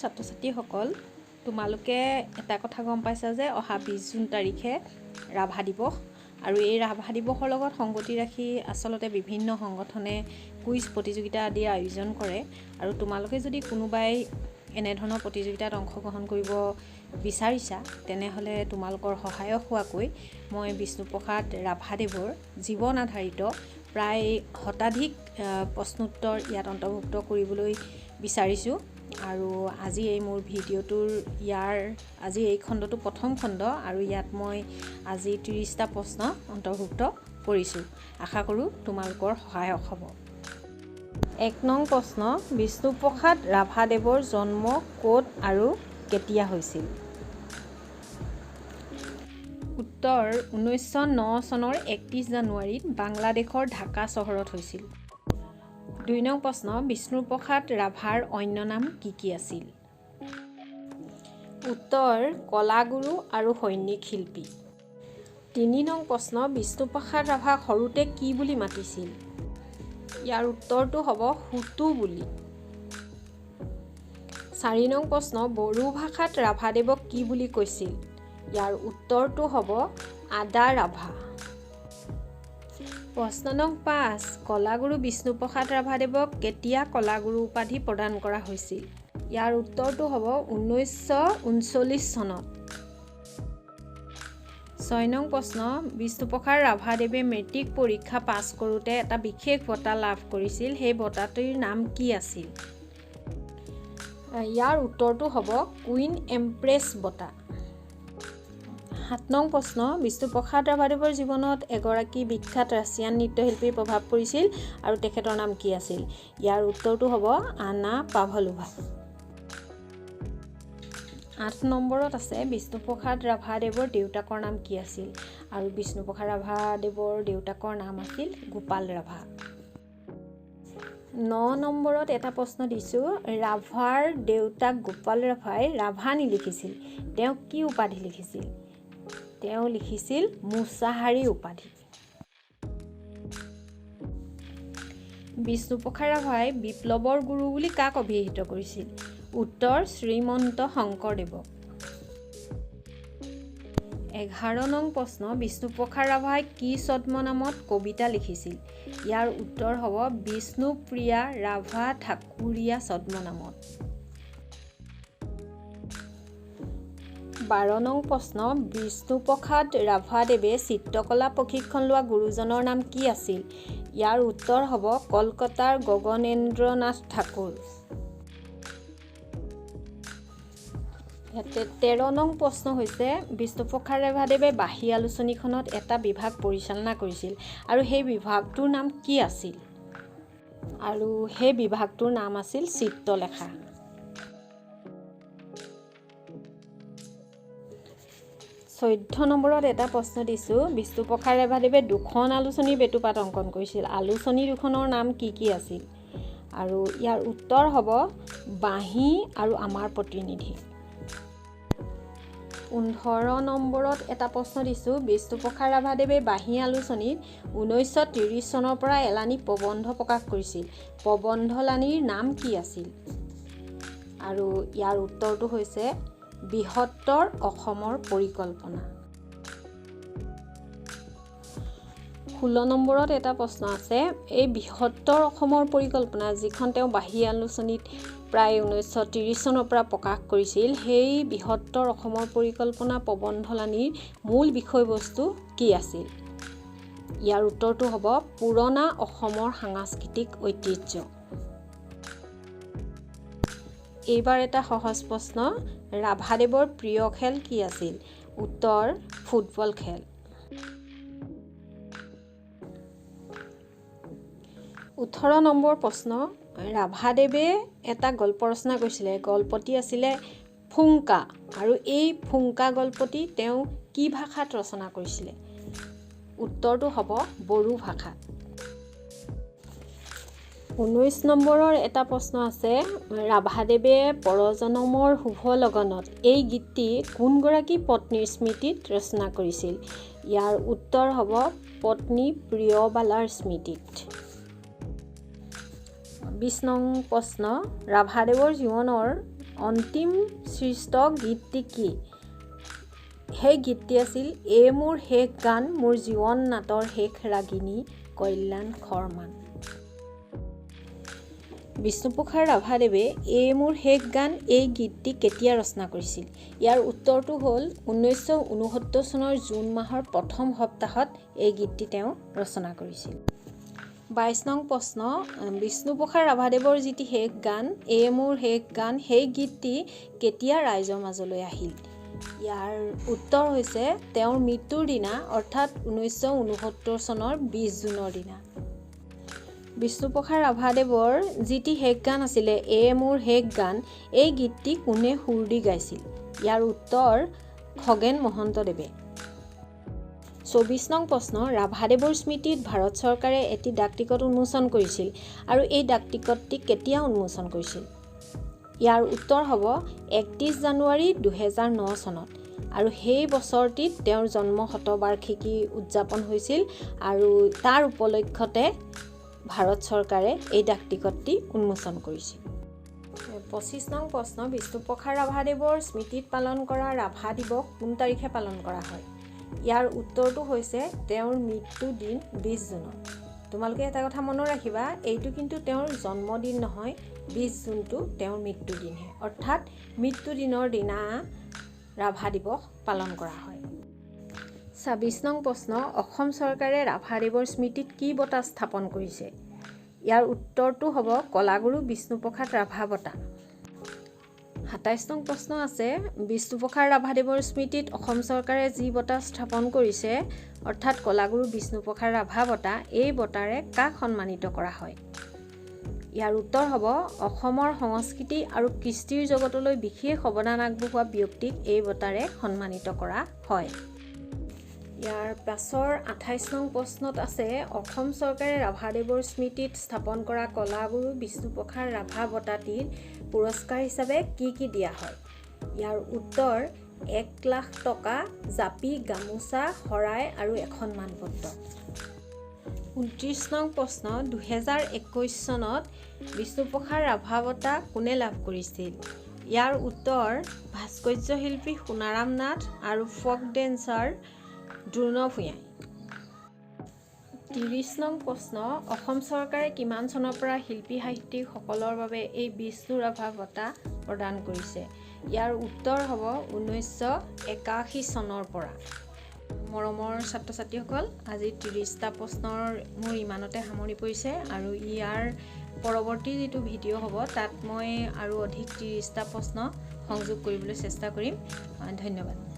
ছাত্ৰ ছাত্ৰীসকল, তোমালোকে এটা কথা গম পাইছা যে অহা 20 জুন তাৰিখে ৰাভা দিৱস, আৰু এই ৰাভা দিৱসৰ লগত সংগতি ৰাখি আচলতে বিভিন্ন সংগঠনে কুইজ প্ৰতিযোগিতা আদিৰ আয়োজন কৰে। আৰু তোমালোকে যদি কোনোবাই এনেধৰণৰ প্ৰতিযোগিতাত অংশগ্ৰহণ কৰিব বিচাৰিছা, তেনেহ'লে তোমালোকৰ সহায়ক হোৱাকৈ মই বিষ্ণুপ্ৰসাদ ৰাভাদেৱৰ জীৱন আধাৰিত প্ৰায় শতাধিক প্ৰশ্নোত্তৰ ইয়াত অন্তৰ্ভুক্ত কৰিবলৈ বিচাৰিছোঁ। আৰু আজি এই মোৰ ভিডিঅ'টোৰ আজি এই খণ্ডটো প্ৰথম খণ্ড, আৰু ইয়াত মই আজি 30টা প্ৰশ্ন অন্তৰ্ভুক্ত কৰিছোঁ। আশা কৰোঁ তোমালোকৰ সহায়ক হ'ব। 1 নং প্ৰশ্ন, বিষ্ণুপ্ৰসাদ ৰাভাদেৱৰ জন্ম ক'ত আৰু কেতিয়া হৈছিল? উত্তৰ 1909 চনৰ 31 জানুৱাৰীত বাংলাদেশৰ ঢাকা চহৰত হৈছিল। 2 নং প্ৰশ্ন, বিষ্ণুপ্ৰসাদ ৰাভাৰ অন্য নাম কি কি আছিল? উত্তৰ কলাগুৰু আৰু সৈনিক শিল্পী। 3 নং প্ৰশ্ন, বিষ্ণুপ্ৰসাদ ৰাভাক সৰুতে কি বুলি মাতিছিল? ইয়াৰ উত্তৰটো হ'ব হুতু বুলি। 4 নং প্ৰশ্ন, বড়ো ভাষাত ৰাভাদেৱক কি বুলি কৈছিল? ইয়াৰ উত্তৰটো হ'ব আদা ৰাভা। প্ৰশ্ন নং 5, কলাগুৰু বিষ্ণুপ্ৰসাদ ৰাভাদেৱক কেতিয়া কলাগুৰু উপাধি প্ৰদান কৰা হৈছিল? ইয়াৰ উত্তৰটো হ'ব 1939 চনত। 6 নং প্ৰশ্ন, বিষ্ণুপ্ৰসাদ ৰাভাদেৱে মেট্ৰিক পৰীক্ষা পাছ কৰোঁতে এটা বিশেষ বঁটা লাভ কৰিছিল, সেই বঁটাটিৰ নাম কি আছিল? ইয়াৰ উত্তৰটো হ'ব কুইন এম্প্ৰেছ বঁটা। 7 নং প্ৰশ্ন, বিষ্ণুপ্ৰসাদ ৰাভাদেৱৰ জীৱনত এগৰাকী বিখ্যাত ৰাছিয়ান নৃত্যশিল্পীৰ প্ৰভাৱ পৰিছিল আৰু তেখেতৰ নাম কি আছিল? ইয়াৰ উত্তৰটো হ'ব আনা পাভলোভা। 8 নম্বৰত আছে, বিষ্ণুপ্ৰসাদ ৰাভাদেৱৰ দেউতাকৰ নাম কি আছিল? আৰু বিষ্ণুপ্ৰসাদ ৰাভাদেৱৰ দেউতাকৰ নাম আছিল গোপাল ৰাভা। 9 নম্বৰত এটা প্ৰশ্ন দিছোঁ, ৰাভাৰ দেউতাক গোপাল ৰাভাই ৰাভা নিলিখিছিল, তেওঁ কি উপাধি লিখিছিল? তেওঁ লিখিছিল মুছাহাৰী উপাধি। বিষ্ণুপ্ৰসাদ ৰাভাই বিপ্লৱৰ গুৰু বুলি কাক অভিহিত কৰিছিল? উত্তৰ শ্ৰীমন্ত শংকৰদেৱক। 11 নং প্ৰশ্ন, বিষ্ণুপ্ৰসাদ ৰাভাই কি ছদ্মনামত কবিতা লিখিছিল? ইয়াৰ উত্তৰ হ'ব বিষ্ণুপ্ৰিয়া ৰাভা ঠাকুৰীয়া ছদ্মনামত। 12 নং প্ৰশ্ন, বিষ্ণুপ্ৰসাদ ৰাভাদেৱে চিত্ৰকলা প্ৰশিক্ষণ লোৱা গুৰুজনৰ নাম কি আছিল? ইয়াৰ উত্তৰ হ'ব কলকাতাৰ গগনেন্দ্ৰ নাথ ঠাকুৰ। 13 নং প্ৰশ্ন হৈছে, বিষ্ণুপ্ৰসাদ ৰাভাদেৱে বাঁহী আলোচনীখনত এটা বিভাগ পৰিচালনা কৰিছিল আৰু সেই বিভাগটোৰ নাম কি আছিল? আৰু সেই বিভাগটোৰ নাম আছিল চিত্ৰলেখা। 14 নম্বৰত এটা প্ৰশ্ন দিছোঁ, বিষ্ণুপ্ৰসাদ ৰাভাদেৱে 2খন আলোচনীৰ বেটুপাত অংকন কৰিছিল, আলোচনী দুখনৰ নাম কি কি আছিল? আৰু ইয়াৰ উত্তৰ হ'ব বাঁহী আৰু আমাৰ প্ৰতিনিধি। 15 নম্বৰত এটা প্ৰশ্ন দিছোঁ, বিষ্ণুপ্ৰসাদ ৰাভাদেৱে বাঁহী আলোচনীত 1930 চনৰ পৰা এলানি প্ৰবন্ধ প্ৰকাশ কৰিছিল, প্ৰবন্ধলানিৰ নাম কি আছিল? আৰু ইয়াৰ উত্তৰটো হৈছে বৃহত্তৰ অসমৰ পৰিকল্পনা। 16 নম্বৰত এটা প্ৰশ্ন আছে, এই বৃহত্তৰ অসমৰ পৰিকল্পনা যিখন তেওঁ বাঁহী আলোচনীত প্ৰায় 1930 চনৰ পৰা প্ৰকাশ কৰিছিল, সেই বৃহত্তৰ অসমৰ পৰিকল্পনা প্ৰবন্ধলানিৰ মূল বিষয়বস্তু কি আছিল? ইয়াৰ উত্তৰটো হ'ব পুৰণা অসমৰ সাংস্কৃতিক ঐতিহ্য। এইবাৰ এটা সহজ প্ৰশ্ন, ৰাভাদেৱৰ প্ৰিয় খেল কি আছিল? উত্তৰ ফুটবল খেল। 18 নম্বৰ প্ৰশ্ন, ৰাভাদেৱে এটা গল্প ৰচনা কৰিছিলে, গল্পটি আছিলে ফুংকা, আৰু এই ফুংকা গল্পটি তেওঁ কি ভাষাত ৰচনা কৰিছিলে? উত্তৰটো হ'ব বড়ো ভাষাত। 19 নম্বৰৰ এটা প্ৰশ্ন আছে, ৰাভাদেৱে পৰজনমৰ শুভ লগনত এই গীতটি কোনগৰাকী পত্নীৰ স্মৃতিত ৰচনা কৰিছিল? ইয়াৰ উত্তৰ হ'ব পত্নী প্ৰিয়বালাৰ স্মৃতিত। 20 নং প্ৰশ্ন, ৰাভাদেৱৰ জীৱনৰ অন্তিম সৃষ্ট গীতটি কি? সেই গীতটি আছিল এ মোৰ শেষ গান মোৰ জীৱন নাটৰ শেষ ৰাগিনী কল্যাণ শৰ্মা। বিষ্ণুপ্ৰসাদ ৰাভাদেৱে এ মোৰ শেষ গান এই গীতটি কেতিয়া ৰচনা কৰিছিল? ইয়াৰ উত্তৰটো হ'ল 1969 চনৰ জুন মাহৰ প্ৰথম সপ্তাহত এই গীতটি তেওঁ ৰচনা কৰিছিল। 22 নং প্ৰশ্ন, বিষ্ণুপ্ৰসাদ ৰাভাদেৱৰ যিটি শেষ গান এ মোৰ শেষ গান সেই গীতটি কেতিয়া ৰাইজৰ মাজলৈ আহিল? ইয়াৰ উত্তৰ হৈছে তেওঁৰ মৃত্যুৰ দিনা অৰ্থাৎ 1969 চনৰ 20 জুনৰ দিনা। বিষ্ণুপ্ৰসাদ ৰাভাদেৱৰ যিটি শেষ গান আছিলে এ মোৰ শেষ গান এই গীতটি কোনে সুৰ দি গাইছিল? ইয়াৰ উত্তৰ খগেন মহন্তদেৱে। 24 নং প্ৰশ্ন, ৰাভাদেৱৰ স্মৃতিত ভাৰত চৰকাৰে এটি ডাকটিকট উন্মোচন কৰিছিল আৰু এই ডাকটিকটটি কেতিয়া উন্মোচন কৰিছিল? ইয়াৰ উত্তৰ হ'ব 31 জানুৱাৰী 2009 চনত আৰু সেই বছৰটিত তেওঁৰ জন্ম শতবাৰ্ষিকী উদযাপন হৈছিল আৰু তাৰ উপলক্ষতে ভাৰত চৰকাৰে এই ডাকটিকটটি উন্মোচন কৰিছিল। 25 নং প্ৰশ্ন, বিষ্ণুপ্ৰসাদ ৰাভাদেৱৰ স্মৃতিত পালন কৰা ৰাভা দিৱস কোন তাৰিখে পালন কৰা হয়? ইয়াৰ উত্তৰটো হৈছে তেওঁৰ মৃত্যু দিন 20 জুনত। তোমালোকে এটা কথা মনত ৰাখিবা, এইটো কিন্তু তেওঁৰ জন্মদিন নহয়, 20 জুনটো তেওঁৰ মৃত্যু দিনহে, অৰ্থাৎ মৃত্যু দিনৰ দিনা ৰাভা দিৱস পালন কৰা হয়। 26 নং প্ৰশ্ন, অসম চৰকাৰে ৰাভাদেৱৰ স্মৃতিত কি বঁটা স্থাপন কৰিছে? ইয়াৰ উত্তৰটো হ'ব কলাগুৰু বিষ্ণুপ্ৰসাদ ৰাভা বঁটা। 27 নং প্ৰশ্ন আছে, বিষ্ণুপ্ৰসাদ ৰাভাদেৱৰ স্মৃতিত অসম চৰকাৰে যি বঁটা স্থাপন কৰিছে অৰ্থাৎ কলাগুৰু বিষ্ণুপ্ৰসাদ ৰাভা বঁটা, এই বঁটাৰে কাক সন্মানিত কৰা হয়? ইয়াৰ উত্তৰ হ'ব অসমৰ সংস্কৃতি আৰু কৃষ্টিৰ জগতলৈ বিশেষ অৱদান আগবঢ়োৱা ব্যক্তিক এই বঁটাৰে সন্মানিত কৰা হয়। ইয়াৰ পাছৰ 28 নং প্ৰশ্নত আছে, অসম চৰকাৰে ৰাভাদেৱৰ স্মৃতিত স্থাপন কৰা কলাগুৰু বিষ্ণুপ্ৰসাদ ৰাভা বঁটাটিৰ পুৰস্কাৰ হিচাপে কি কি দিয়া হয়? ইয়াৰ উত্তৰ 1 লাখ টকা, জাপি, গামোচা, শৰাই আৰু এখন মানপত্ৰ। 29 নং প্ৰশ্ন, 2021 চনত বিষ্ণুপ্ৰসাদ ৰাভা বঁটা কোনে লাভ কৰিছিল? ইয়াৰ উত্তৰ ভাস্কৰ্য শিল্পী সোণাৰাম নাথ আৰু ফক ডেন্সাৰ দ্ৰোণ ভূঞাই। 30 নং প্ৰশ্ন, অসম চৰকাৰে কিমান চনৰ পৰা শিল্পী সাহিত্যিকসকলৰ বাবে এই বিষ্ণু ৰাভা বঁটা প্ৰদান কৰিছে? ইয়াৰ উত্তৰ হ'ব 1981 চনৰ পৰা। মৰমৰ ছাত্ৰ ছাত্ৰীসকল, আজি 30টা প্ৰশ্নৰ মোৰ ইমানতে সামৰি পৰিছে আৰু ইয়াৰ পৰৱৰ্তী যিটো ভিডিঅ' হ'ব তাত মই আৰু অধিক 30টা প্ৰশ্ন সংযোগ কৰিবলৈ চেষ্টা কৰিম। ধন্যবাদ।